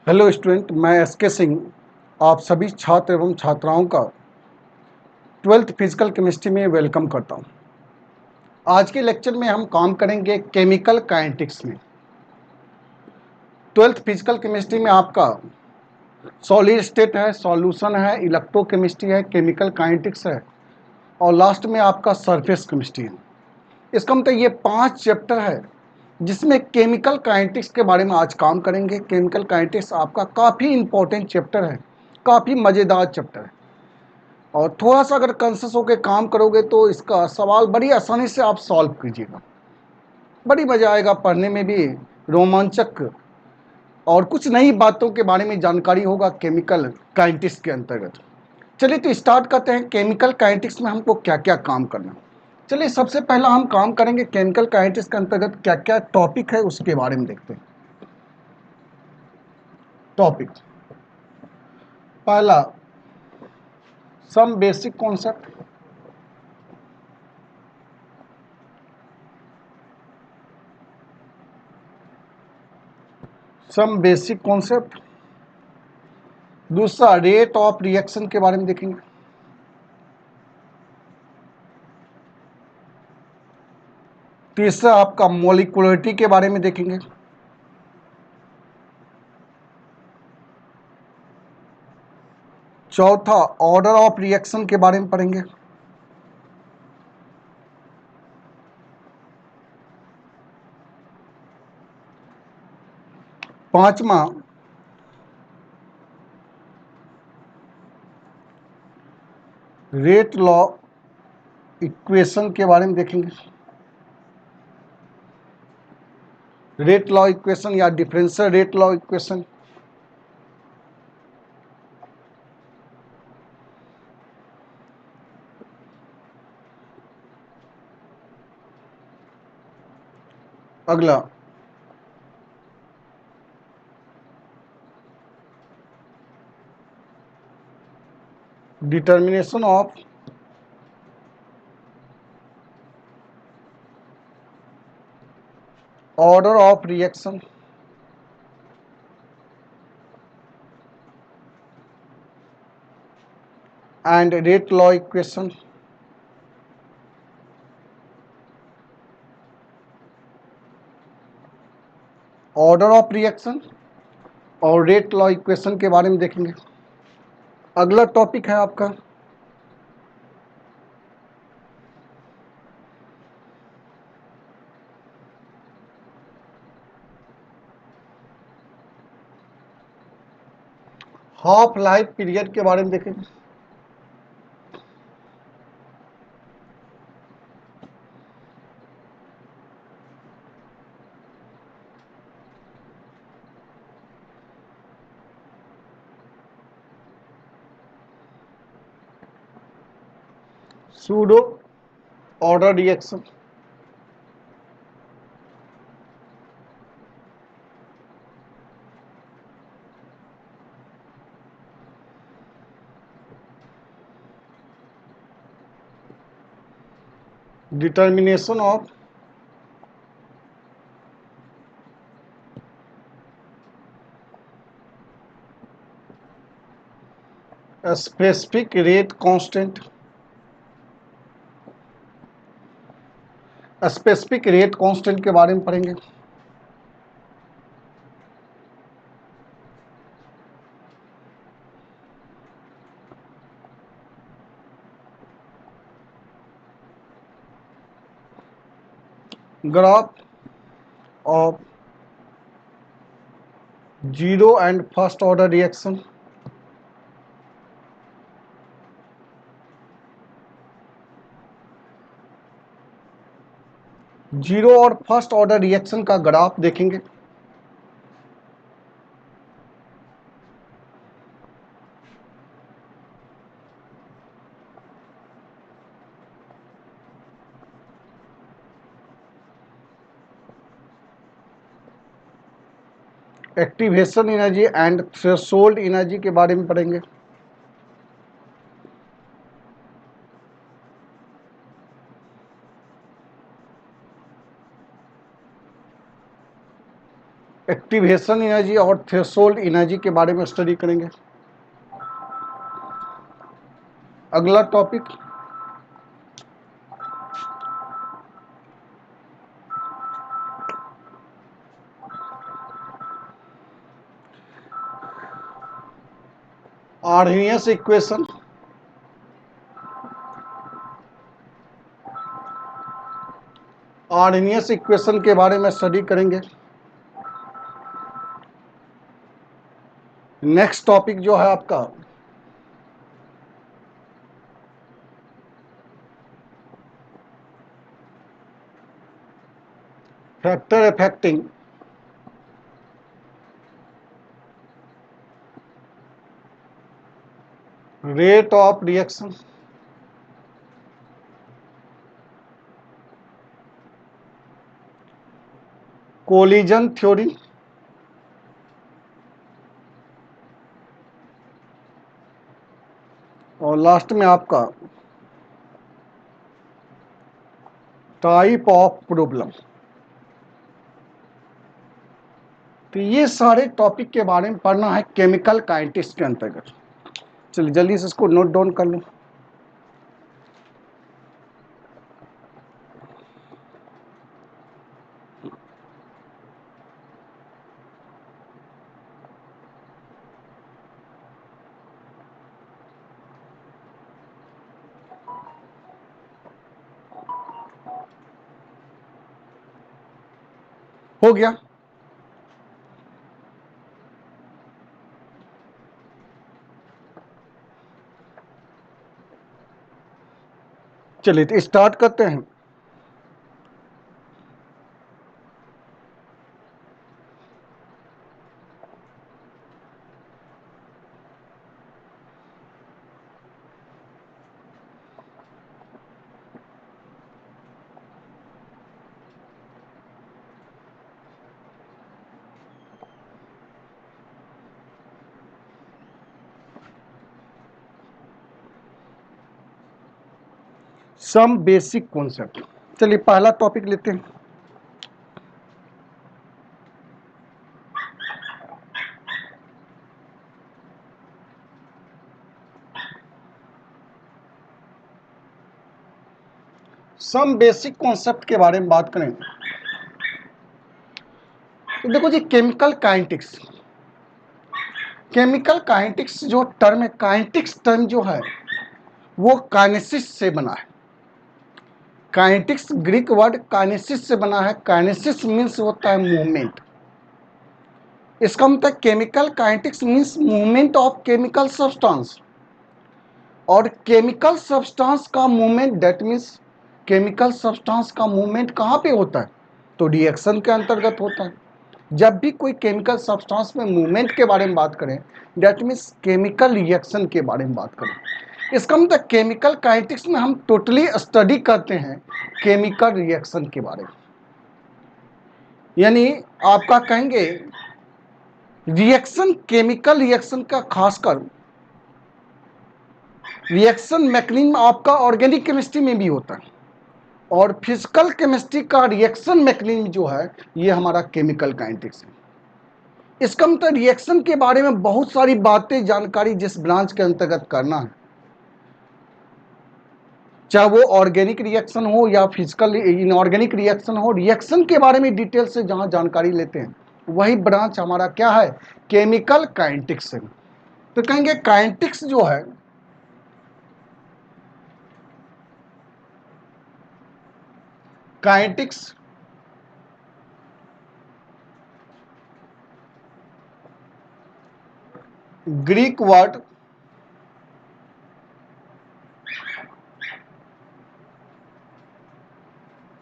Hello student, मैं SK. Singh आप सभी छात्र एवं छात्राओं का 12th फिजिकल केमिस्ट्री में वेलकम करता हूं। आज के लेक्चर में हम काम करेंगे केमिकल काइनेटिक्स में। 12th फिजिकल केमिस्ट्री में आपका सॉलिड स्टेट है, सॉल्यूशन है, इलेक्ट्रोकेमिस्ट्री है, केमिकल काइनेटिक्स है और लास्ट में आपका सरफेस केमिस्ट्री है। इसका मतलब ये 5 चैप्टर है जिसमें केमिकल काइनेटिक्स के बारे में आज काम करेंगे। केमिकल काइनेटिक्स आपका काफ़ी इंपॉर्टेंट चैप्टर है, काफ़ी मज़ेदार चैप्टर है और थोड़ा सा अगर कॉन्शियस होकर काम करोगे तो इसका सवाल बड़ी आसानी से आप सॉल्व कीजिएगा। बड़ी मजा आएगा पढ़ने में भी, रोमांचक और कुछ नई बातों के बारे में जानकारी होगा केमिकल काइनेटिक्स के अंतर्गत। चलिए तो स्टार्ट करते हैं। केमिकल काइनेटिक्स में हमको क्या क्या काम करना। चलिए सबसे पहला हम काम करेंगे केमिकल काइनेटिक्स के अंतर्गत क्या क्या टॉपिक है उसके बारे में देखते हैं। टॉपिक पहला, some basic concept. Some basic concept. दूसरा, रेट ऑफ रिएक्शन के बारे में देखेंगे। तीसरा, आपका मॉलिक्यूलरिटी के बारे में देखेंगे। चौथा, ऑर्डर ऑफ रिएक्शन के बारे में पढ़ेंगे। पांचवा, रेट लॉ इक्वेशन के बारे में देखेंगे। रेट लॉ इक्वेशन या डिफरेंशियल रेट लॉ इक्वेशन। अगला, determination of order of reaction and rate law equation. Order of reaction और रेट लॉ इक्वेशन के बारे में देखेंगे। अगला टॉपिक है आपका हाफ लाइफ पीरियड के बारे में देखेंगे। Pseudo order reaction. Determination of specific rate constant. Specific rate constant के बारे में पढ़ेंगे। Graph of zero and first order reaction. Zero और फर्स्ट ऑर्डर रिएक्शन का ग्राफ देखेंगे। Activation energy and threshold energy के बारे में पढ़ेंगे। एक्टिवेशन एनर्जी और थ्रेशोल्ड एनर्जी के बारे में स्टडी करेंगे। अगला topic Arrhenius equation. Arrhenius equation के बारे में स्टडी करेंगे। नेक्स्ट टॉपिक जो है आपका factor affecting rate of reaction. Collision theory. और लास्ट में आपका टाइप ऑफ प्रॉब्लम। तो ये सारे टॉपिक के बारे में पढ़ना है केमिकल काइनेटिक्स के अंतर्गत। चलिए जल्दी से इसको नोट डाउन कर लो। हो गया। चलिए तो स्टार्ट करते हैं। Some basic concept. चलिए पहला टॉपिक लेते हैं। सम बेसिक कॉन्सेप्ट के बारे में बात करें तो देखो जी, केमिकल काइनेटिक्स। केमिकल काइनेटिक्स जो टर्म है, काइनेटिक्स टर्म जो है वो काइनेसिस से बना है। काइनेटिक्स ग्रीक वर्ड काइनेसिस से बना है। काइनेसिस मीन्स होता है मूवमेंट। इसका मतलब chemical kinetics means movement of chemical substance. और केमिकल सब्सटेंस का movement, that means chemical substance का मूवमेंट कहाँ पे होता है? तो रिएक्शन के अंतर्गत होता है। जब भी कोई केमिकल सब्सटेंस में मूवमेंट के बारे में बात करें, दैट मीन्स केमिकल रिएक्शन के बारे में बात करें। इसका मतलब केमिकल काइनेटिक्स में हम टोटली स्टडी करते हैं केमिकल रिएक्शन के बारे में। यानी आपका कहेंगे रिएक्शन, केमिकल रिएक्शन का खासकर रिएक्शन मैकेनिज्म आपका ऑर्गेनिक केमिस्ट्री में भी होता है। और फिजिकल केमिस्ट्री का रिएक्शन मैकेनिज्म जो है ये हमारा केमिकल काइनेटिक्स है। इसका मतलब रिएक्शन के बारे में बहुत सारी बातें, जानकारी जिस ब्रांच के अंतर्गत करना है, चाहे वो ऑर्गेनिक रिएक्शन हो या फिजिकल इनऑर्गेनिक रिएक्शन हो, रिएक्शन के बारे में डिटेल से जहां जानकारी लेते हैं वही ब्रांच हमारा क्या है? केमिकल काइनेटिक्स है। तो कहेंगे काइनेटिक्स जो है काइनेटिक्स ग्रीक वर्ड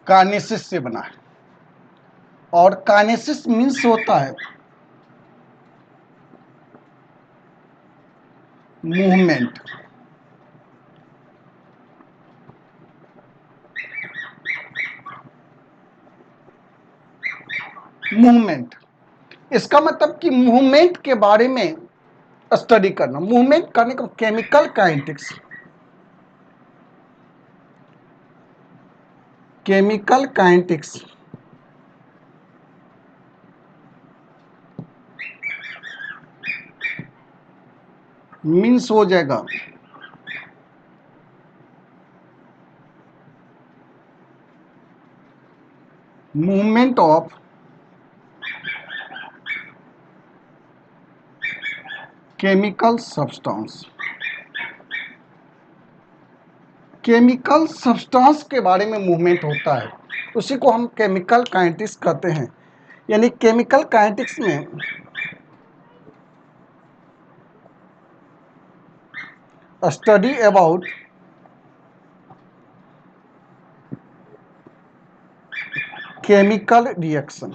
काइनेसिस से बना है। और काइनेसिस मीन्स होता है मूवमेंट। मूवमेंट इसका मतलब कि मूवमेंट के बारे में स्टडी करना। मूवमेंट करने का chemical kinetics. Chemical kinetics means हो जाएगा movement of chemical substance. Chemical substance के बारे में मूवमेंट होता है, उसी को हम केमिकल काइनेटिक्स कहते हैं। यानी केमिकल काइनेटिक्स में study about chemical reaction.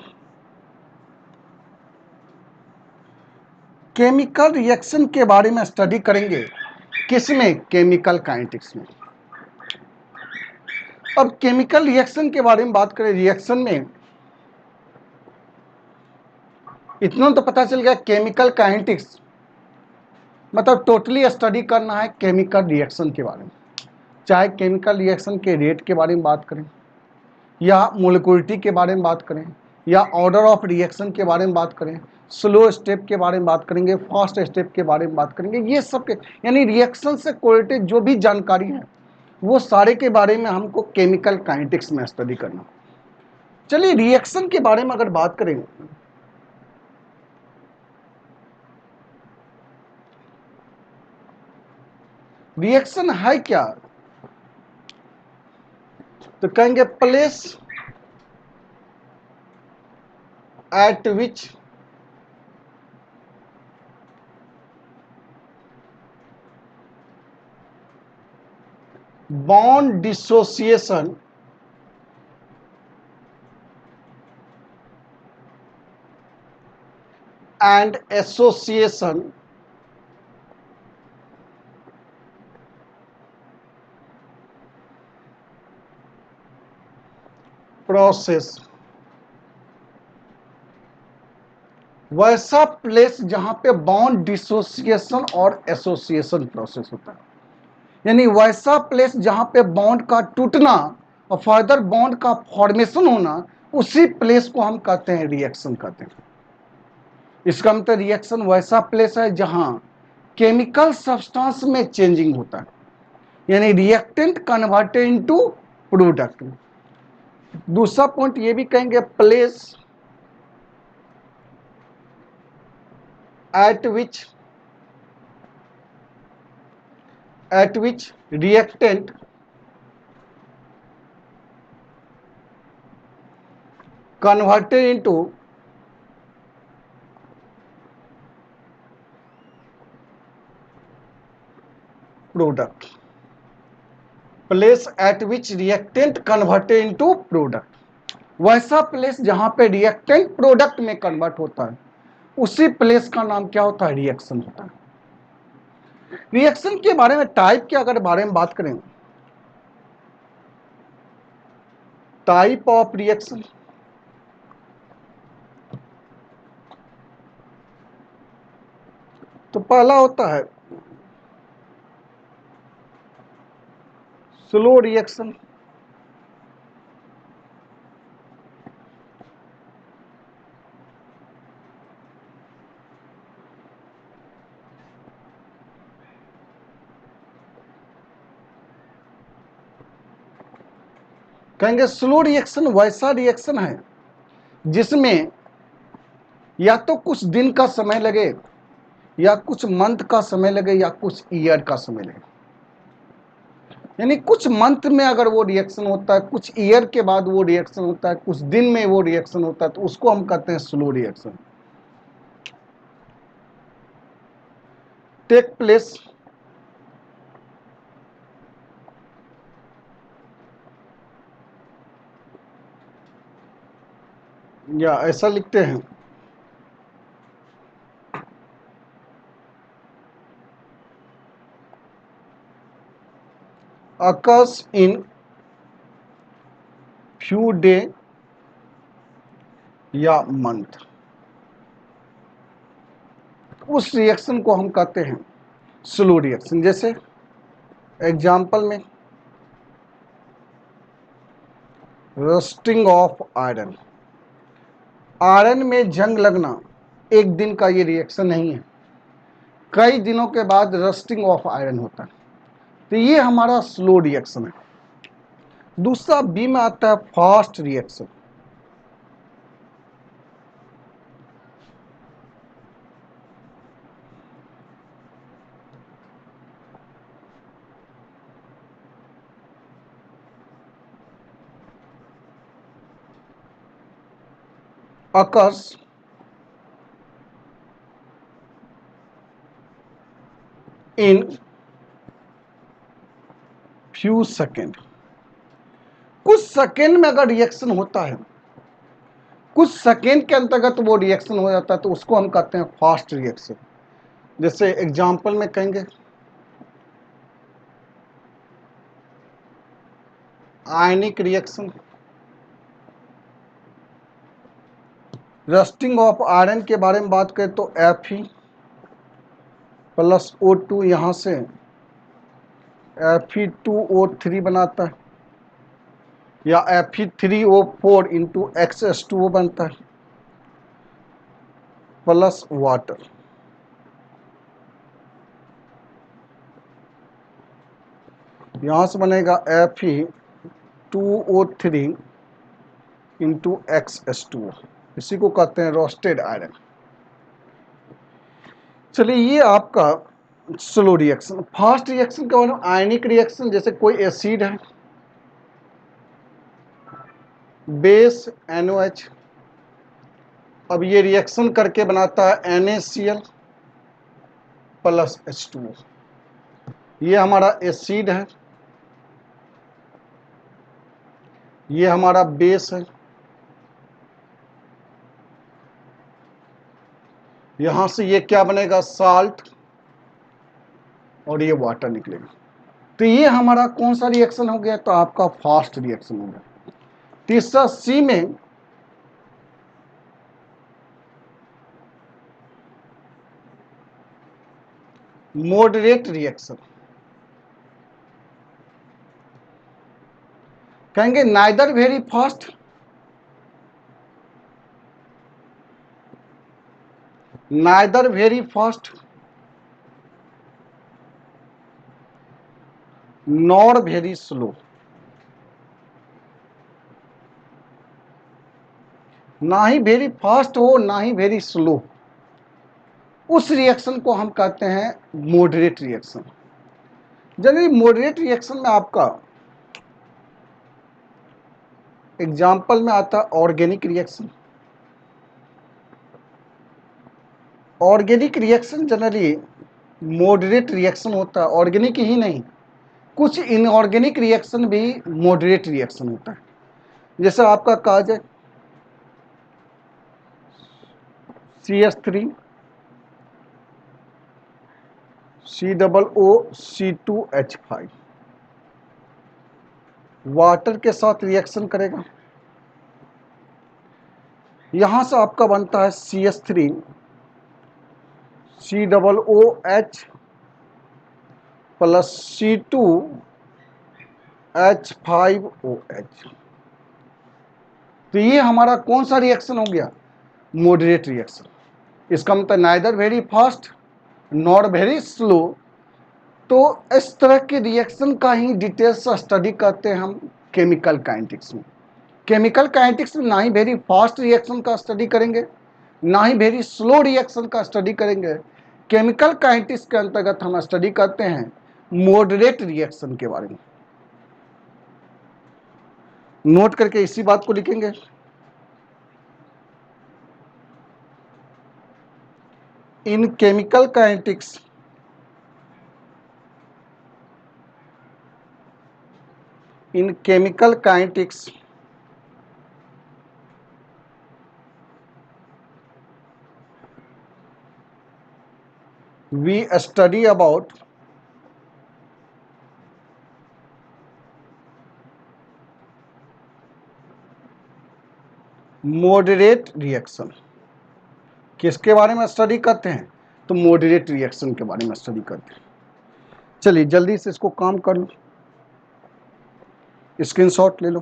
Chemical reaction के बारे में स्टडी करेंगे, किसमें? केमिकल काइनेटिक्स में। अब केमिकल रिएक्शन के बारे में बात करें, रिएक्शन में इतना तो पता चल गया, केमिकल काइनेटिक्स मतलब टोटली स्टडी करना है केमिकल रिएक्शन के बारे में, चाहे केमिकल रिएक्शन के रेट के बारे में बात करें, या मोलिकुलरिटी के बारे में बात करें, या ऑर्डर ऑफ रिएक्शन के बारे में बात करें, स्लो स्टेप के बारे में बात करेंगे, फास्ट स्टेप के बारे में बात करेंगे। ये सब के यानी रिएक्शन से कोरिलेटेड जो भी जानकारी है वो सारे के बारे में हमको केमिकल काइनेटिक्स में स्टडी करना। चलिए रिएक्शन के बारे में अगर बात करें, रिएक्शन है क्या? तो कहेंगे place at which bond dissociation and association process। वैसा प्लेस जहां पे बॉन्ड डिसोसिएशन और एसोसिएशन प्रोसेस होता है, यानी वैसा प्लेस जहां पे बॉन्ड का टूटना और फर्दर बॉन्ड का फॉर्मेशन होना, उसी प्लेस को हम कहते हैं रिएक्शन कहते हैं। इसका मतलब रिएक्शन वैसा प्लेस है जहां केमिकल सब्सटेंस में चेंजिंग होता है, यानी रिएक्टेंट कन्वर्टेड इनटू प्रोडक्ट। दूसरा पॉइंट ये भी कहेंगे place at which reactant converted into product। Place at which reactant converted into product, वैसा प्लेस जहां पे रिएक्टेंट प्रोडक्ट में कन्वर्ट होता है, उसी प्लेस का नाम क्या होता है? रिएक्शन होता है। रिएक्शन के बारे में टाइप के अगर बारे में बात करें, टाइप ऑफ रिएक्शन, तो पहला होता है स्लो रिएक्शन, कहेंगे स्लो रिएक्शन वैसा रिएक्शन है जिसमें या तो कुछ दिन का समय लगे, या कुछ मंथ का समय लगे, या कुछ ईयर का समय लगे। यानी कुछ मंथ में अगर वो रिएक्शन होता है, कुछ ईयर के बाद वो रिएक्शन होता है, कुछ दिन में वो रिएक्शन होता है, तो उसको हम कहते हैं स्लो रिएक्शन। टेक प्लेस या ऐसा लिखते हैं occurs in few डे या मंथ, उस रिएक्शन को हम कहते हैं स्लो रिएक्शन। जैसे एग्जाम्पल में रस्टिंग ऑफ आयरन, आयरन में जंग लगना एक दिन का ये रिएक्शन नहीं है, कई दिनों के बाद रस्टिंग ऑफ आयरन होता है। तो ये हमारा स्लो रिएक्शन है। दूसरा बी में आता है fast reaction. occurs in few second. कुछ सेकेंड में अगर रिएक्शन होता है, कुछ सेकेंड के अंतर्गत वो रिएक्शन हो जाता है, तो उसको हम कहते हैं फास्ट रिएक्शन। जैसे एग्जांपल में कहेंगे आयनिक रिएक्शन। रस्टिंग ऑफ आयरन के बारे में बात करें तो Fe प्लस O2 यहाँ से Fe2O3 बनाता है, या Fe3O4 इंटू XH2O बनता है प्लस वाटर। यहाँ से बनेगा Fe2O3 इंटू XH2O, इसी को कहते हैं रोस्टेड आयरन। चलिए ये आपका स्लो रिएक्शन। फास्ट रिएक्शन के बारे में आयनिक रिएक्शन, जैसे कोई एसिड है, बेस NOH, अब ये रिएक्शन करके बनाता है NaCl प्लस H2O। ये हमारा एसिड है, ये हमारा बेस है, यहां से ये क्या बनेगा साल्ट, और ये वाटर निकलेगा। तो ये हमारा कौन सा रिएक्शन हो गया, तो आपका फास्ट रिएक्शन हो गया। तीसरा सी में मॉडरेट रिएक्शन। कहेंगे neither very fast neither very fast nor very slow. ना ही वेरी फास्ट हो, ना ही वेरी स्लो, उस रिएक्शन को हम कहते हैं moderate reaction. Generally moderate reaction में आपका एग्जाम्पल में आता है organic reaction. Organic reaction generally moderate reaction होता है। ऑर्गेनिक ही नहीं, कुछ इनऑर्गेनिक रिएक्शन भी मॉडरेट रिएक्शन होता है। जैसे आपका कहा जाए CH3 COO C2H5 वाटर के साथ रिएक्शन करेगा, यहां से आपका बनता है CH3 COOH प्लस C2H5OH। तो ये हमारा कौन सा रिएक्शन हो गया, मॉडरेट रिएक्शन। इसका मतलब neither very fast nor very slow. तो इस तरह के रिएक्शन का ही डिटेल्स स्टडी करते हैं हम केमिकल काइनेटिक्स में। केमिकल काइनेटिक्स में ना ही वेरी फास्ट रिएक्शन का स्टडी करेंगे, ना ही वेरी स्लो रिएक्शन का स्टडी करेंगे। केमिकल काइनेटिक्स के अंतर्गत हम स्टडी करते हैं मॉडरेट रिएक्शन के बारे में। नोट करके इसी बात को लिखेंगे। इन chemical kinetics we study about moderate reaction. किसके बारे में स्टडी करते हैं, तो मॉडरेट रिएक्शन के बारे में स्टडी करते हैं। चलिए जल्दी से इसको काम कर लो, स्क्रीनशॉट ले लो।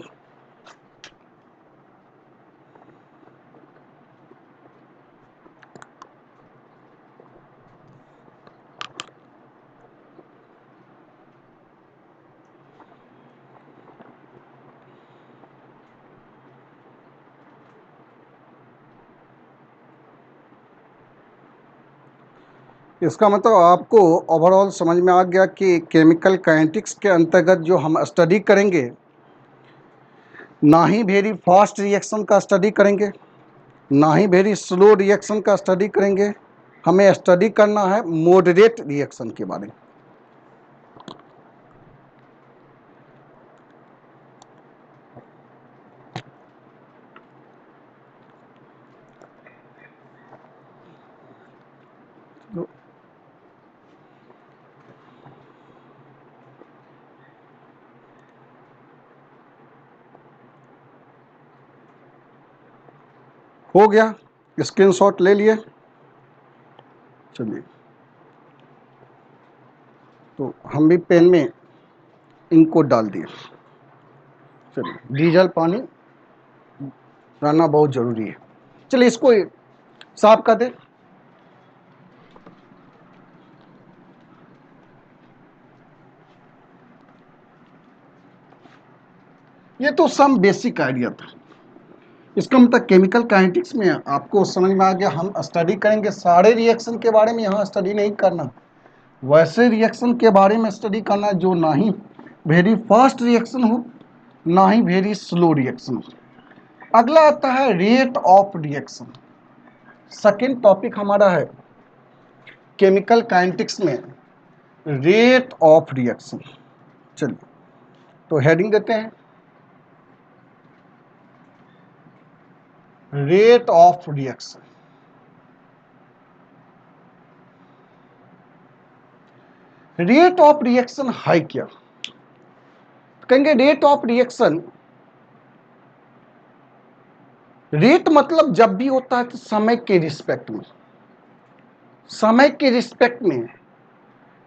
इसका मतलब आपको ओवरऑल समझ में आ गया कि केमिकल काइनेटिक्स के अंतर्गत जो हम स्टडी करेंगे, ना ही वेरी फास्ट रिएक्शन का स्टडी करेंगे, ना ही वेरी स्लो रिएक्शन का स्टडी करेंगे। हमें स्टडी करना है मॉडरेट रिएक्शन के बारे में। हो गया, स्क्रीनशॉट ले लिए। चलिए, तो हम भी पेन में इंक को डाल दिए। चलिए, डीजल पानी रहना बहुत जरूरी है। चलिए, इसको साफ कर दे। ये तो सम बेसिक आइडिया था। इसका मतलब केमिकल काइनेटिक्स में आपको समझ में आ गया। हम स्टडी करेंगे सारे रिएक्शन के बारे में, यहाँ स्टडी नहीं करना, वैसे रिएक्शन के बारे में स्टडी करना जो ना ही वेरी फास्ट रिएक्शन हो, ना ही वेरी स्लो रिएक्शन हो। अगला आता है rate of reaction. Second topic हमारा है केमिकल काइनेटिक्स में रेट ऑफ रिएक्शन। चलिए, तो हेडिंग देते हैं rate of reaction. Rate of reaction है क्या? कहेंगे रेट ऑफ रिएक्शन, रेट मतलब जब भी होता है तो समय के रिस्पेक्ट में, समय के रिस्पेक्ट में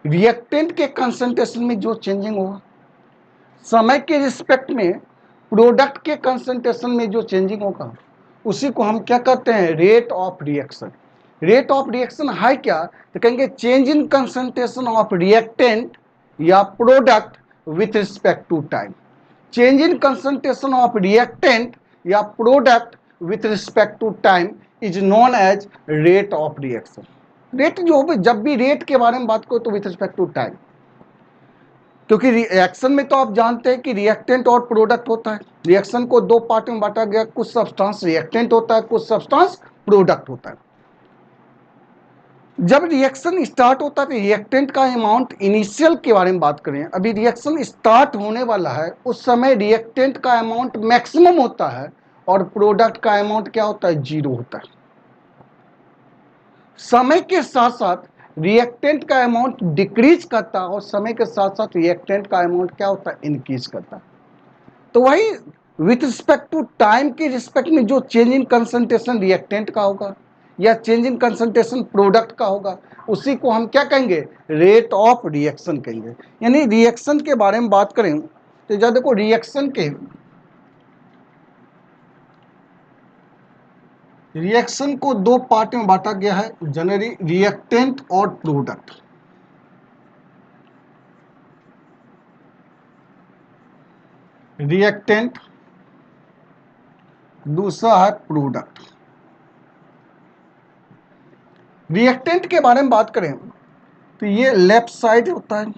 रिएक्टेंट के कंसंट्रेशन में जो चेंजिंग होगा, समय के रिस्पेक्ट में प्रोडक्ट के कंसंट्रेशन में जो चेंजिंग होगा, उसी को हम क्या कहते हैं? Rate of reaction. Rate of reaction है क्या? तो कहेंगे change in concentration of reactant या product with respect to time. Change in concentration of reactant या product with respect to time is known as rate of reaction. Rate जो हो, जब भी रेट के बारे में बात करो तो विथ रिस्पेक्ट टू टाइम, क्योंकि रिएक्शन में तो आप जानते हैं कि रिएक्टेंट और प्रोडक्ट होता है। रिएक्शन को दो पार्ट में बांटा गया, कुछ सब्सटेंस रिएक्टेंट होता है, कुछ सब्सटेंस प्रोडक्ट होता है। जब रिएक्शन स्टार्ट होता है तो रिएक्टेंट का अमाउंट, इनिशियल के बारे में बात करें, अभी रिएक्शन स्टार्ट होने वाला है, उस समय रिएक्टेंट का अमाउंट मैक्सिमम होता है और प्रोडक्ट का अमाउंट क्या होता है? जीरो होता है। समय के साथ साथ रिएक्टेंट का अमाउंट डिक्रीज करता है और समय के साथ साथ रिएक्टेंट का अमाउंट क्या होता है? इंक्रीज करता है। तो वही विथ रिस्पेक्ट टू टाइम के रिस्पेक्ट में जो चेंज इन कंसंट्रेशन रिएक्टेंट का होगा या चेंज इन कंसंट्रेशन प्रोडक्ट का होगा, उसी को हम क्या कहेंगे? रेट ऑफ रिएक्शन कहेंगे। यानी रिएक्शन के बारे में बात करें तो जब देखो, रिएक्शन को दो पार्ट में बांटा गया है, जनरली रिएक्टेंट और प्रोडक्ट। रिएक्टेंट, दूसरा है प्रोडक्ट। रिएक्टेंट के बारे में बात करें तो ये लेफ्ट साइड होता है,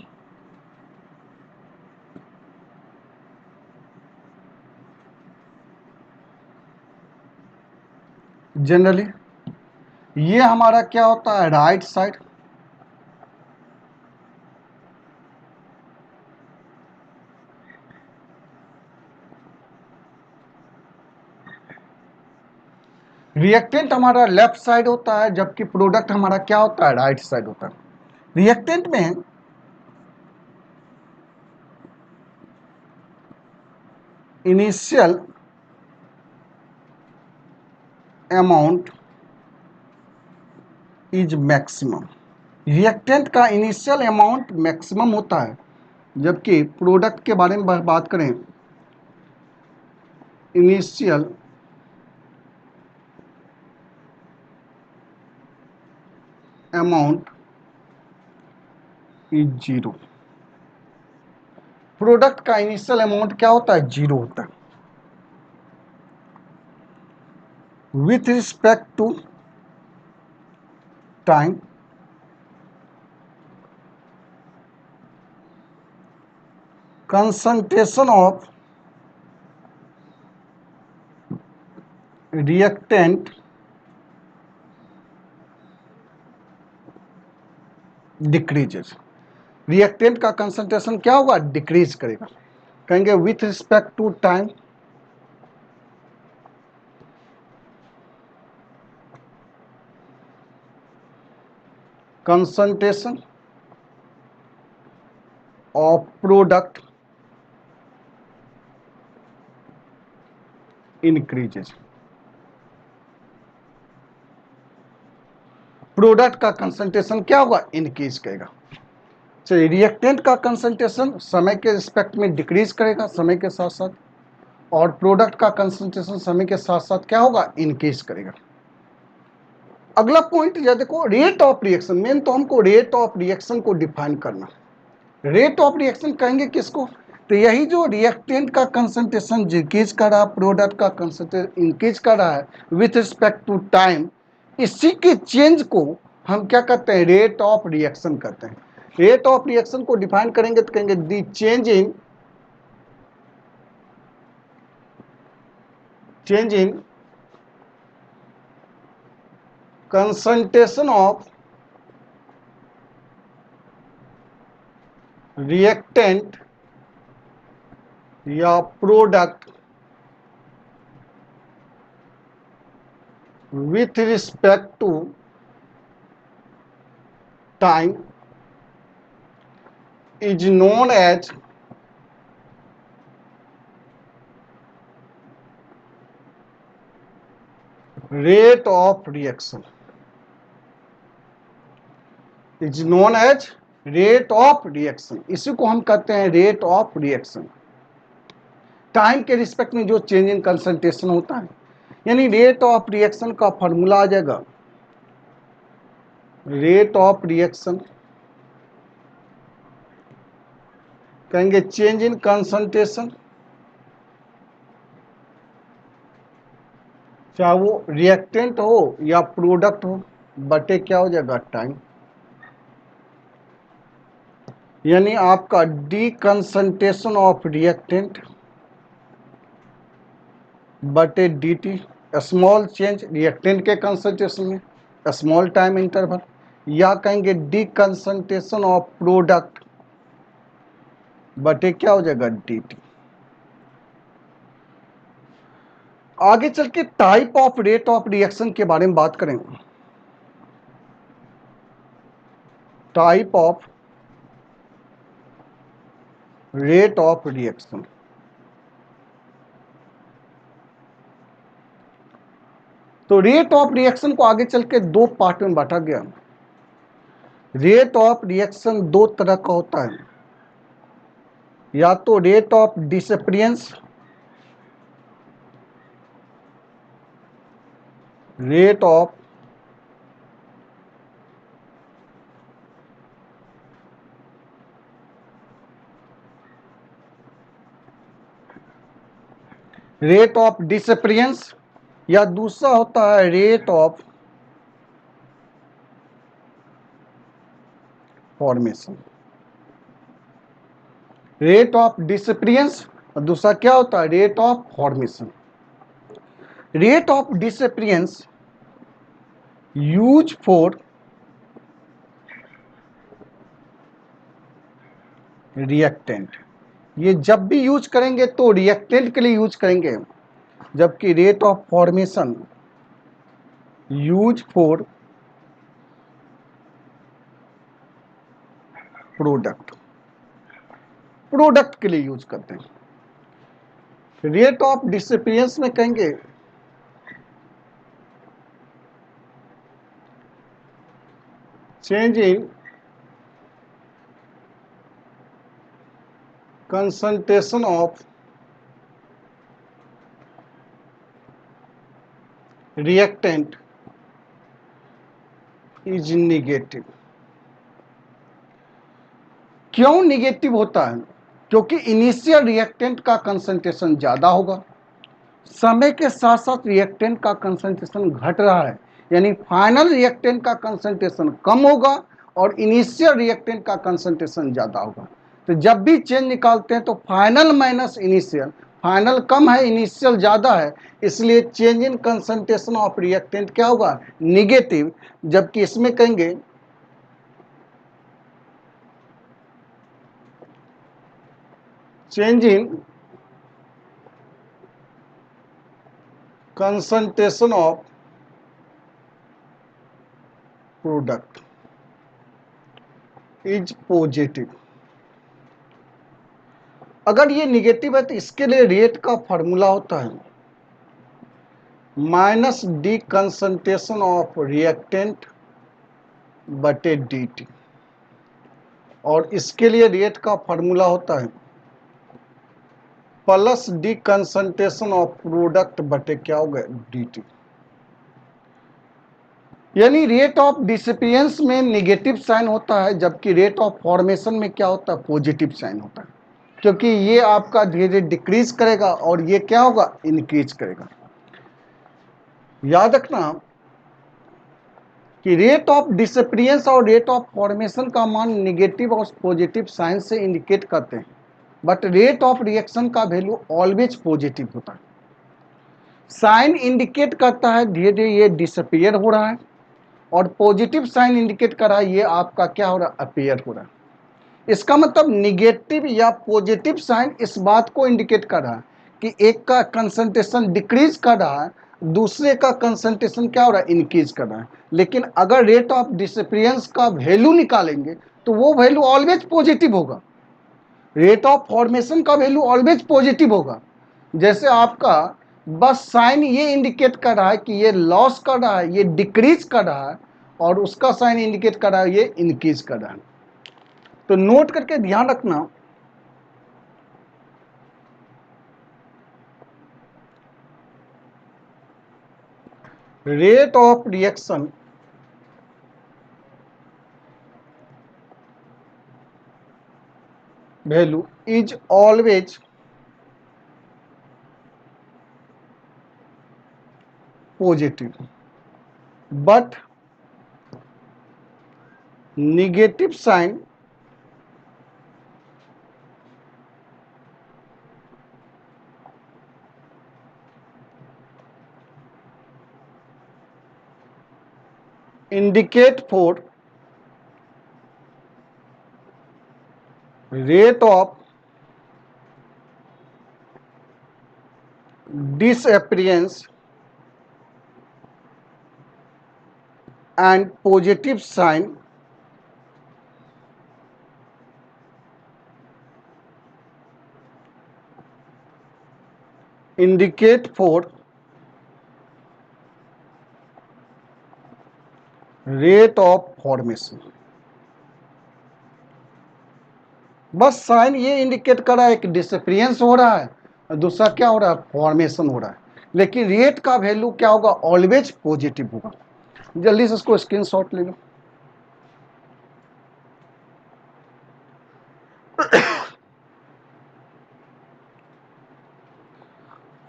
जनरली ये हमारा क्या होता है? Right side. रिएक्टेंट हमारा लेफ्ट साइड होता है, जबकि प्रोडक्ट हमारा क्या होता है? राइट साइड होता है। रिएक्टेंट में initial amount is maximum. Reactant का इनिशियल अमाउंट मैक्सिमम होता है, जबकि प्रोडक्ट के बारे में बात करें, initial amount is zero. Product का इनिशियल अमाउंट क्या होता है? जीरो होता है। With respect to time concentration of reactant decreases. Reactant का कंसंट्रेशन क्या होगा, डिक्रीज करेगा। कहेंगे with respect to time concentration of product increases। Product का कंसंट्रेशन क्या होगा, इंक्रीज करेगा। चलिए, रिएक्टेंट का कंसंट्रेशन समय के रिस्पेक्ट में डिक्रीज करेगा समय के साथ साथ, और प्रोडक्ट का कंसंट्रेशन समय के साथ साथ क्या होगा, इंक्रीज करेगा। अगला पॉइंट यह देखो, रेट ऑफ रिएक्शन। मेन तो हमको रेट ऑफ रिएक्शन को डिफाइन करना। रेट ऑफ रिएक्शन कहेंगे किसको, तो यही जो रिएक्टेंट का कंसंट्रेशन डिक्रीज कर रहा है, प्रोडक्ट का कंसंट्रेशन इंक्रीज कर रहा है विथ रिस्पेक्ट टू टाइम, इसी के चेंज को हम क्या कहते हैं, रेट ऑफ रिएक्शन कहते हैं। रेट ऑफ रिएक्शन को डिफाइन करेंगे तो कहेंगे the change in concentration of reactant या product with respect to time is known as rate of reaction। Is known as rate of reaction. इसी को हम कहते हैं रेट ऑफ रिएक्शन। टाइम के रिस्पेक्ट में जो चेंज इन कंसंट्रेशन होता है, यानी रेट ऑफ रिएक्शन का फॉर्मूला आ जाएगा, रेट ऑफ रिएक्शन कहेंगे चेंज इन कंसंट्रेशन, चाहे वो रिएक्टेंट हो या प्रोडक्ट हो, बटे क्या हो जाएगा, टाइम। यानी आपका डी कंसंट्रेशन ऑफ रिएक्टेंट बटे D T, small change reactant के कंसंट्रेशन में, स्मॉल टाइम इंटरवल, या कहेंगे डी कंसंट्रेशन ऑफ प्रोडक्ट बटे क्या हो जाएगा, डी टी। आगे चल के type of rate of reaction के बारे में बात करेंगे। Type of rate of reaction, तो रेट ऑफ रिएक्शन को आगे चल के दो पार्ट में बांटा गया। रेट ऑफ रिएक्शन दो तरह का होता है, या तो rate of disappearance, rate of disappearance, या दूसरा होता है rate of formation. Rate of disappearance और दूसरा क्या होता है, rate of formation. Rate of disappearance use for reactant, ये जब भी यूज करेंगे तो रिएक्टेंट के लिए यूज करेंगे, जबकि rate of formation use for product के लिए यूज करते हैं। रेट ऑफ डिसअपियरेंस में कहेंगे change in concentration of reactant is negative। क्यों निगेटिव होता है, क्योंकि इनिशियल रिएक्टेंट का कंसंट्रेशन ज्यादा होगा, समय के साथ साथ रिएक्टेंट का कंसंट्रेशन घट रहा है, यानी फाइनल रिएक्टेंट का कंसंट्रेशन कम होगा और इनिशियल रिएक्टेंट का कंसंट्रेशन ज्यादा होगा। तो जब भी चेंज निकालते हैं तो फाइनल माइनस इनिशियल, फाइनल कम है इनिशियल ज़्यादा है, इसलिए change in concentration of reactant क्या होगा, निगेटिव। जबकि इसमें कहेंगे change in concentration of product is positive. अगर ये निगेटिव है तो इसके लिए रेट का फॉर्मूला होता है minus D concentration of reactant बटे डी टी, और इसके लिए रेट का फॉर्मूला होता है plus D concentration of product बटे क्या होगा, डी टी। यानी रेट ऑफ डिसिपियंस में निगेटिव साइन होता है, जबकि रेट ऑफ फॉर्मेशन में क्या होता है, पॉजिटिव साइन होता है, क्योंकि ये आपका धीरे धीरे डिक्रीज करेगा और ये क्या होगा, इंक्रीज करेगा। याद रखना कि रेट ऑफ डिसिपियंस और रेट ऑफ फॉर्मेशन का मान निगेटिव और पॉजिटिव साइन से इंडिकेट करते हैं, बट रेट ऑफ रिएक्शन का वैल्यू ऑलवेज पॉजिटिव होता है। साइन इंडिकेट करता है धीरे धीरे ये डिसअपियर हो रहा है, और पॉजिटिव साइन इंडिकेट कर रहा है ये आपका क्या हो रहा है, अपीयर हो रहा है। इसका मतलब निगेटिव या पॉजिटिव साइन इस बात को इंडिकेट कर रहा है कि एक का कंसंट्रेशन डिक्रीज कर रहा है, दूसरे का कंसंट्रेशन क्या हो रहा है, इंक्रीज कर रहा है। लेकिन अगर रेट ऑफ डिसअपियरेंस का वैल्यू निकालेंगे तो वो वैल्यू ऑलवेज पॉजिटिव होगा, रेट ऑफ फॉर्मेशन का वैल्यू ऑलवेज पॉजिटिव होगा। जैसे आपका बस साइन ये इंडिकेट कर रहा है कि ये लॉस कर रहा है, ये डिक्रीज कर रहा है, और उसका साइन इंडिकेट कर रहा है ये इंक्रीज कर रहा है। तो नोट करके ध्यान रखना, rate of reaction value is always positive, but negative sign indicate for rate of disappearance and positive sign indicate for rate of formation। बस साइन ये इंडिकेट कर रहा है कि डिसअपियरेंस हो रहा है और दूसरा क्या हो रहा है, फॉर्मेशन हो रहा है, लेकिन रेट का वैल्यू क्या होगा, ऑलवेज पॉजिटिव होगा। जल्दी से इसको स्क्रीनशॉट ले लो।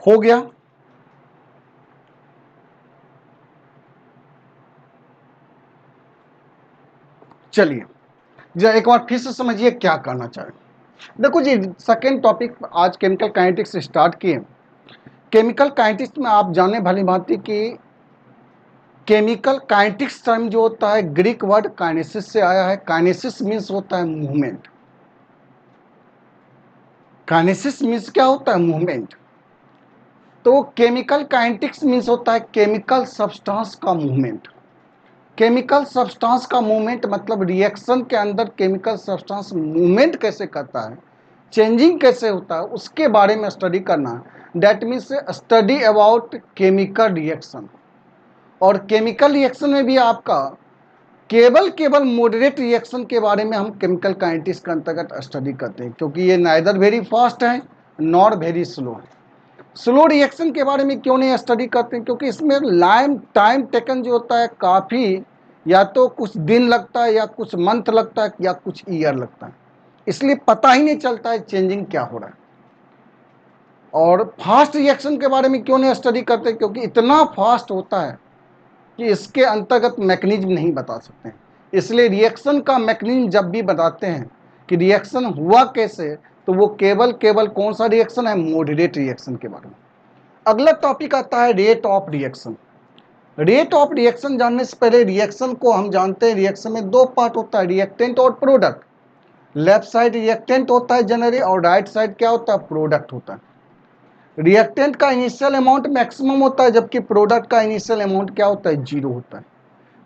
हो गया। चलिए जरा एक बार फिर से समझिए क्या करना चाहे। देखो जी, सेकेंड टॉपिक आज केमिकल काइनेटिक्स स्टार्ट किए। केमिकल काइनेटिक्स में आप जाने भली भांति कि केमिकल काइनेटिक्स टर्म जो होता है ग्रीक वर्ड काइनेसिस से आया है। काइनेसिस मीन्स होता है मूवमेंट। काइनेसिस मीन्स क्या होता है, मूवमेंट। तो केमिकल काइनेटिक्स मीन्स होता है केमिकल सब्सटेंस का मूवमेंट। केमिकल सब्सटेंस का मूवमेंट मतलब रिएक्शन के अंदर केमिकल सब्सटेंस मूवमेंट कैसे करता है, चेंजिंग कैसे होता है, उसके बारे में स्टडी करना। That means study about chemical reaction. और केमिकल रिएक्शन में भी आपका केवल मॉडरेट रिएक्शन के बारे में हम केमिकल काइनेटिक्स के अंतर्गत स्टडी करते हैं, क्योंकि ये नाइदर वेरी फास्ट है नॉर वेरी स्लो है। स्लो रिएक्शन के बारे में क्यों नहीं स्टडी करते हैं, क्योंकि इसमें टाइम टेकन जो होता है काफ़ी, या तो कुछ दिन लगता है या कुछ मंथ लगता है या कुछ ईयर लगता है, इसलिए पता ही नहीं चलता है चेंजिंग क्या हो रहा है। और फास्ट रिएक्शन के बारे में क्यों नहीं स्टडी करते, क्योंकि इतना फास्ट होता है कि इसके अंतर्गत मैकेनिज्म नहीं बता सकते हैं। इसलिए रिएक्शन का मैकेनिज्म जब भी बताते हैं कि रिएक्शन हुआ कैसे, तो वो केवल कौन सा रिएक्शन है, मॉडरेट रिएक्शन के बारे में। अगला टॉपिक आता है rate of reaction. Rate of reaction जानने से पहले रिएक्शन को हम जानते हैं, रिएक्शन में दो पार्ट होता है, रिएक्टेंट और प्रोडक्ट। लेफ्ट साइड रिएक्टेंट होता है जनरली, और राइट साइड क्या होता है, प्रोडक्ट होता है। रिएक्टेंट का इनिशियल अमाउंट मैक्सिमम होता है, जबकि प्रोडक्ट का इनिशियल अमाउंट क्या होता है, जीरो होता है।